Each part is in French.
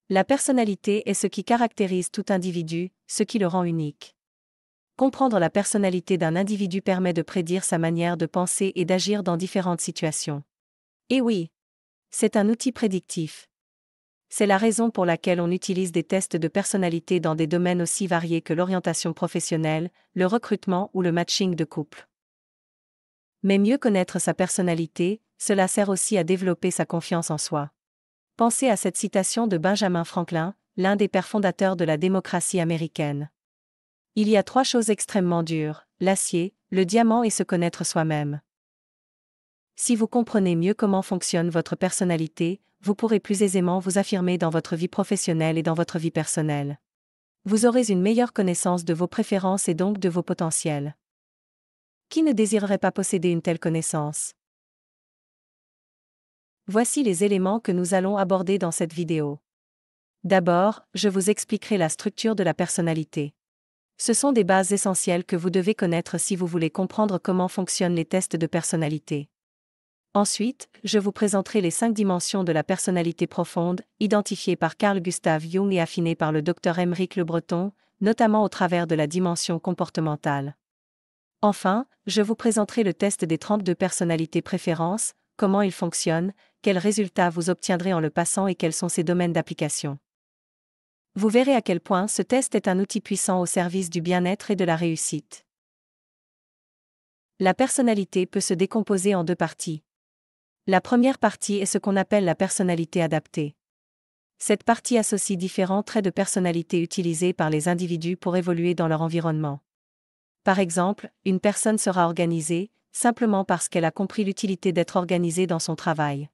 La personnalité est ce qui caractérise tout individu, ce qui le rend unique. Comprendre la personnalité d'un individu permet de prédire sa manière de penser et d'agir dans différentes situations. Et oui, c'est un outil prédictif. C'est la raison pour laquelle on utilise des tests de personnalité dans des domaines aussi variés que l'orientation professionnelle, le recrutement ou le matching de couple. Mais mieux connaître sa personnalité, cela sert aussi à développer sa confiance en soi. Pensez à cette citation de Benjamin Franklin, l'un des pères fondateurs de la démocratie américaine. Il y a 3 choses extrêmement dures, l'acier, le diamant et se connaître soi-même. Si vous comprenez mieux comment fonctionne votre personnalité, vous pourrez plus aisément vous affirmer dans votre vie professionnelle et dans votre vie personnelle. Vous aurez une meilleure connaissance de vos préférences et donc de vos potentiels. Qui ne désirerait pas posséder une telle connaissance? Voici les éléments que nous allons aborder dans cette vidéo. D'abord, je vous expliquerai la structure de la personnalité. Ce sont des bases essentielles que vous devez connaître si vous voulez comprendre comment fonctionnent les tests de personnalité. Ensuite, je vous présenterai les 5 dimensions de la personnalité profonde, identifiées par Carl Gustav Jung et affinées par le Dr Aymeric Le Breton, notamment au travers de la dimension comportementale. Enfin, je vous présenterai le test des 32 personnalités préférences, comment il fonctionne, quels résultats vous obtiendrez en le passant et quels sont ses domaines d'application. Vous verrez à quel point ce test est un outil puissant au service du bien-être et de la réussite. La personnalité peut se décomposer en 2 parties. La première partie est ce qu'on appelle la personnalité adaptée. Cette partie associe différents traits de personnalité utilisés par les individus pour évoluer dans leur environnement. Par exemple, une personne sera organisée, simplement parce qu'elle a compris l'utilité d'être organisée dans son travail.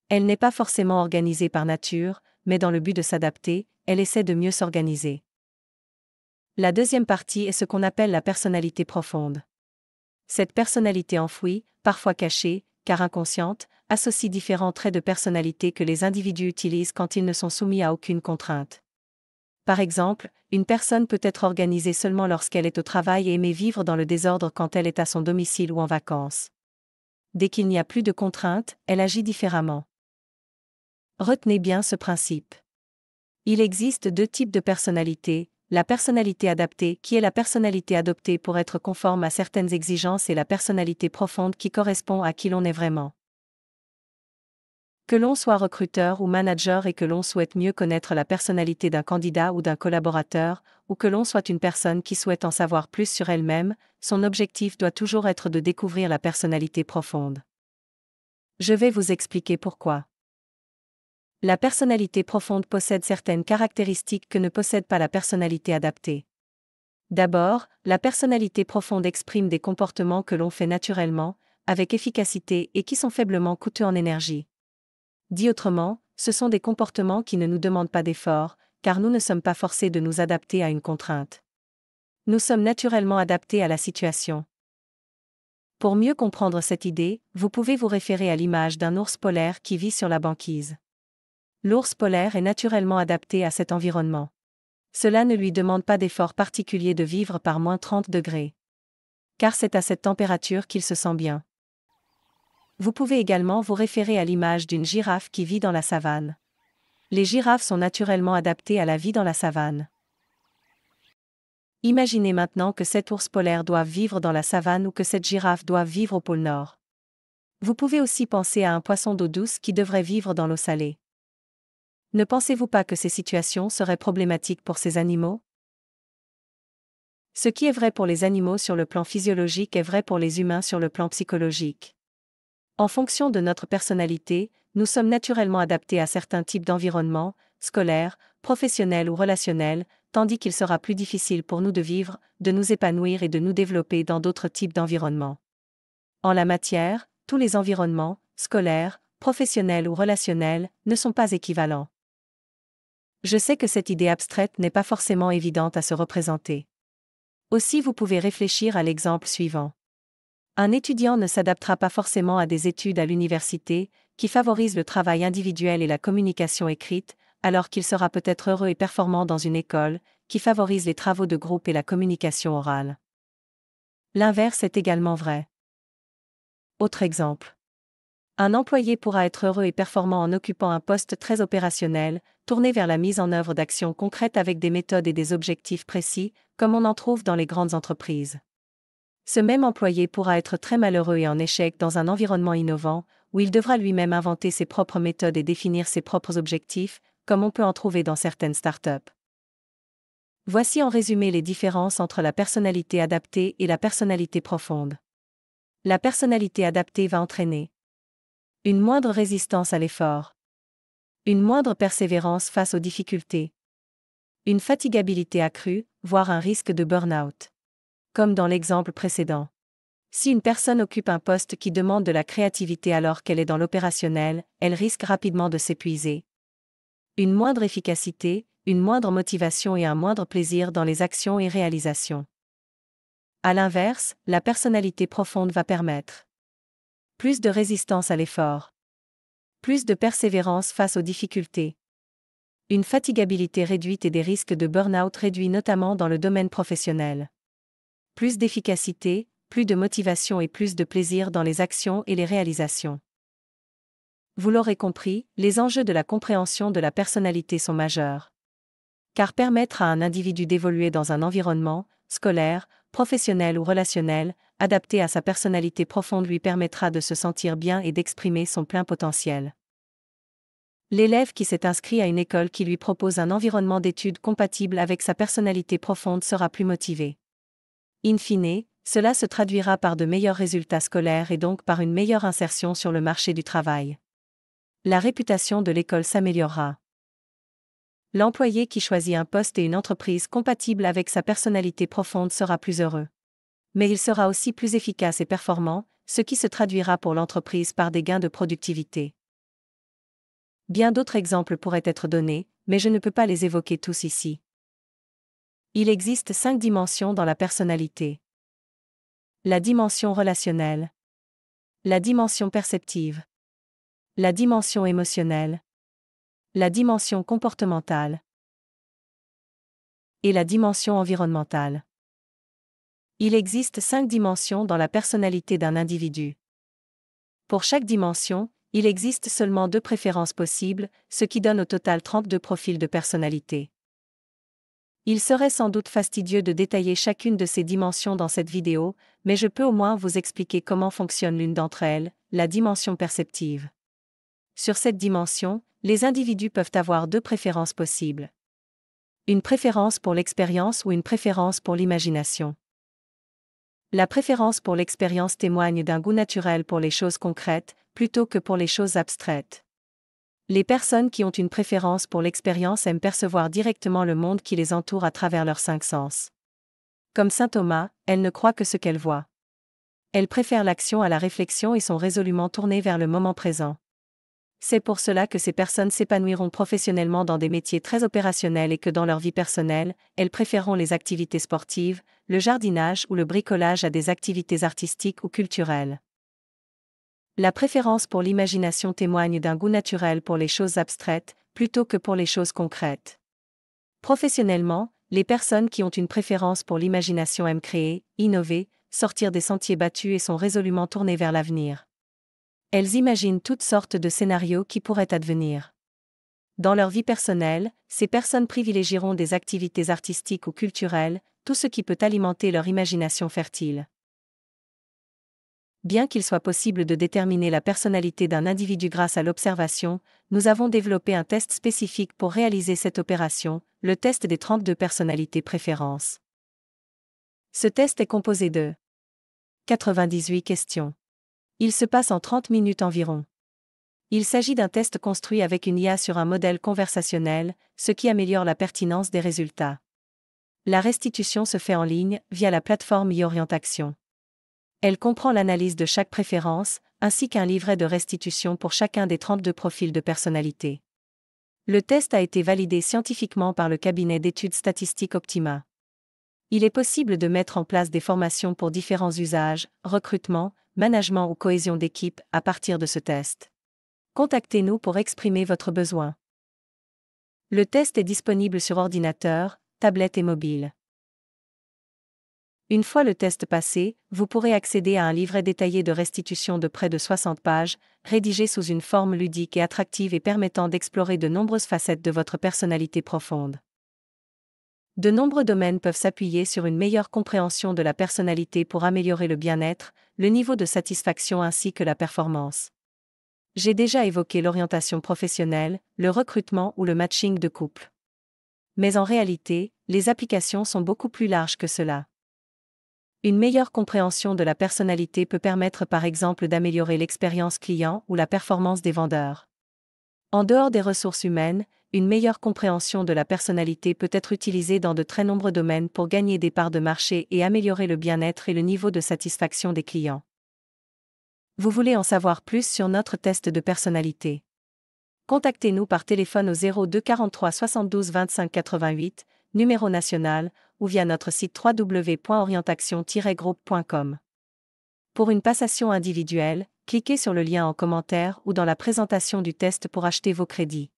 Elle n'est pas forcément organisée par nature, mais dans le but de s'adapter, elle essaie de mieux s'organiser. La deuxième partie est ce qu'on appelle la personnalité profonde. Cette personnalité enfouie, parfois cachée, car inconsciente, associe différents traits de personnalité que les individus utilisent quand ils ne sont soumis à aucune contrainte. Par exemple, une personne peut être organisée seulement lorsqu'elle est au travail et aimer vivre dans le désordre quand elle est à son domicile ou en vacances. Dès qu'il n'y a plus de contraintes, elle agit différemment. Retenez bien ce principe. Il existe 2 types de personnalité, la personnalité adaptée qui est la personnalité adoptée pour être conforme à certaines exigences et la personnalité profonde qui correspond à qui l'on est vraiment. Que l'on soit recruteur ou manager et que l'on souhaite mieux connaître la personnalité d'un candidat ou d'un collaborateur, ou que l'on soit une personne qui souhaite en savoir plus sur elle-même, son objectif doit toujours être de découvrir la personnalité profonde. Je vais vous expliquer pourquoi. La personnalité profonde possède certaines caractéristiques que ne possède pas la personnalité adaptée. D'abord, la personnalité profonde exprime des comportements que l'on fait naturellement, avec efficacité et qui sont faiblement coûteux en énergie. Dit autrement, ce sont des comportements qui ne nous demandent pas d'effort, car nous ne sommes pas forcés de nous adapter à une contrainte. Nous sommes naturellement adaptés à la situation. Pour mieux comprendre cette idée, vous pouvez vous référer à l'image d'un ours polaire qui vit sur la banquise. L'ours polaire est naturellement adapté à cet environnement. Cela ne lui demande pas d'effort particulier de vivre par moins 30 degrés. Car c'est à cette température qu'il se sent bien. Vous pouvez également vous référer à l'image d'une girafe qui vit dans la savane. Les girafes sont naturellement adaptées à la vie dans la savane. Imaginez maintenant que cet ours polaire doive vivre dans la savane ou que cette girafe doive vivre au pôle Nord. Vous pouvez aussi penser à un poisson d'eau douce qui devrait vivre dans l'eau salée. Ne pensez-vous pas que ces situations seraient problématiques pour ces animaux? Ce qui est vrai pour les animaux sur le plan physiologique est vrai pour les humains sur le plan psychologique. En fonction de notre personnalité, nous sommes naturellement adaptés à certains types d'environnements, scolaires, professionnels ou relationnels, tandis qu'il sera plus difficile pour nous de vivre, de nous épanouir et de nous développer dans d'autres types d'environnements. En la matière, tous les environnements, scolaires, professionnels ou relationnels, ne sont pas équivalents. Je sais que cette idée abstraite n'est pas forcément évidente à se représenter. Aussi vous pouvez réfléchir à l'exemple suivant. Un étudiant ne s'adaptera pas forcément à des études à l'université, qui favorisent le travail individuel et la communication écrite, alors qu'il sera peut-être heureux et performant dans une école, qui favorise les travaux de groupe et la communication orale. L'inverse est également vrai. Autre exemple. Un employé pourra être heureux et performant en occupant un poste très opérationnel, tourné vers la mise en œuvre d'actions concrètes avec des méthodes et des objectifs précis, comme on en trouve dans les grandes entreprises. Ce même employé pourra être très malheureux et en échec dans un environnement innovant, où il devra lui-même inventer ses propres méthodes et définir ses propres objectifs, comme on peut en trouver dans certaines startups. Voici en résumé les différences entre la personnalité adaptée et la personnalité profonde. La personnalité adaptée va entraîner une moindre résistance à l'effort, une moindre persévérance face aux difficultés, une fatigabilité accrue, voire un risque de burn-out. Comme dans l'exemple précédent. Si une personne occupe un poste qui demande de la créativité alors qu'elle est dans l'opérationnel, elle risque rapidement de s'épuiser. Une moindre efficacité, une moindre motivation et un moindre plaisir dans les actions et réalisations. À l'inverse, la personnalité profonde va permettre plus de résistance à l'effort, plus de persévérance face aux difficultés, une fatigabilité réduite et des risques de burn-out réduits notamment dans le domaine professionnel. Plus d'efficacité, plus de motivation et plus de plaisir dans les actions et les réalisations. Vous l'aurez compris, les enjeux de la compréhension de la personnalité sont majeurs. Car permettre à un individu d'évoluer dans un environnement, scolaire, professionnel ou relationnel, adapté à sa personnalité profonde lui permettra de se sentir bien et d'exprimer son plein potentiel. L'élève qui s'est inscrit à une école qui lui propose un environnement d'études compatible avec sa personnalité profonde sera plus motivé. In fine, cela se traduira par de meilleurs résultats scolaires et donc par une meilleure insertion sur le marché du travail. La réputation de l'école s'améliorera. L'employé qui choisit un poste et une entreprise compatible avec sa personnalité profonde sera plus heureux. Mais il sera aussi plus efficace et performant, ce qui se traduira pour l'entreprise par des gains de productivité. Bien d'autres exemples pourraient être donnés, mais je ne peux pas les évoquer tous ici. Il existe 5 dimensions dans la personnalité. La dimension relationnelle, la dimension perceptive, la dimension émotionnelle, la dimension comportementale et la dimension environnementale. Il existe 5 dimensions dans la personnalité d'un individu. Pour chaque dimension, il existe seulement 2 préférences possibles, ce qui donne au total 32 profils de personnalité. Il serait sans doute fastidieux de détailler chacune de ces dimensions dans cette vidéo, mais je peux au moins vous expliquer comment fonctionne l'une d'entre elles, la dimension perceptive. Sur cette dimension, les individus peuvent avoir 2 préférences possibles. Une préférence pour l'expérience ou une préférence pour l'imagination. La préférence pour l'expérience témoigne d'un goût naturel pour les choses concrètes, plutôt que pour les choses abstraites. Les personnes qui ont une préférence pour l'expérience aiment percevoir directement le monde qui les entoure à travers leurs 5 sens. Comme saint Thomas, elles ne croient que ce qu'elles voient. Elles préfèrent l'action à la réflexion et sont résolument tournées vers le moment présent. C'est pour cela que ces personnes s'épanouiront professionnellement dans des métiers très opérationnels et que dans leur vie personnelle, elles préféreront les activités sportives, le jardinage ou le bricolage à des activités artistiques ou culturelles. La préférence pour l'imagination témoigne d'un goût naturel pour les choses abstraites, plutôt que pour les choses concrètes. Professionnellement, les personnes qui ont une préférence pour l'imagination aiment créer, innover, sortir des sentiers battus et sont résolument tournées vers l'avenir. Elles imaginent toutes sortes de scénarios qui pourraient advenir. Dans leur vie personnelle, ces personnes privilégieront des activités artistiques ou culturelles, tout ce qui peut alimenter leur imagination fertile. Bien qu'il soit possible de déterminer la personnalité d'un individu grâce à l'observation, nous avons développé un test spécifique pour réaliser cette opération, le test des 32 personnalités préférences. Ce test est composé de 98 questions. Il se passe en 30 minutes environ. Il s'agit d'un test construit avec une IA sur un modèle conversationnel, ce qui améliore la pertinence des résultats. La restitution se fait en ligne, via la plateforme e-Orientation. Elle comprend l'analyse de chaque préférence, ainsi qu'un livret de restitution pour chacun des 32 profils de personnalité. Le test a été validé scientifiquement par le cabinet d'études statistiques Optima. Il est possible de mettre en place des formations pour différents usages, recrutement, management ou cohésion d'équipe, à partir de ce test. Contactez-nous pour exprimer votre besoin. Le test est disponible sur ordinateur, tablette et mobile. Une fois le test passé, vous pourrez accéder à un livret détaillé de restitution de près de 60 pages, rédigé sous une forme ludique et attractive et permettant d'explorer de nombreuses facettes de votre personnalité profonde. De nombreux domaines peuvent s'appuyer sur une meilleure compréhension de la personnalité pour améliorer le bien-être, le niveau de satisfaction ainsi que la performance. J'ai déjà évoqué l'orientation professionnelle, le recrutement ou le matching de couple. Mais en réalité, les applications sont beaucoup plus larges que cela. Une meilleure compréhension de la personnalité peut permettre par exemple d'améliorer l'expérience client ou la performance des vendeurs. En dehors des ressources humaines, une meilleure compréhension de la personnalité peut être utilisée dans de très nombreux domaines pour gagner des parts de marché et améliorer le bien-être et le niveau de satisfaction des clients. Vous voulez en savoir plus sur notre test de personnalité? Contactez-nous par téléphone au 02 43 72 25 88, numéro national, ou via notre site www.orientation-groupe.com. Pour une passation individuelle, cliquez sur le lien en commentaire ou dans la présentation du test pour acheter vos crédits.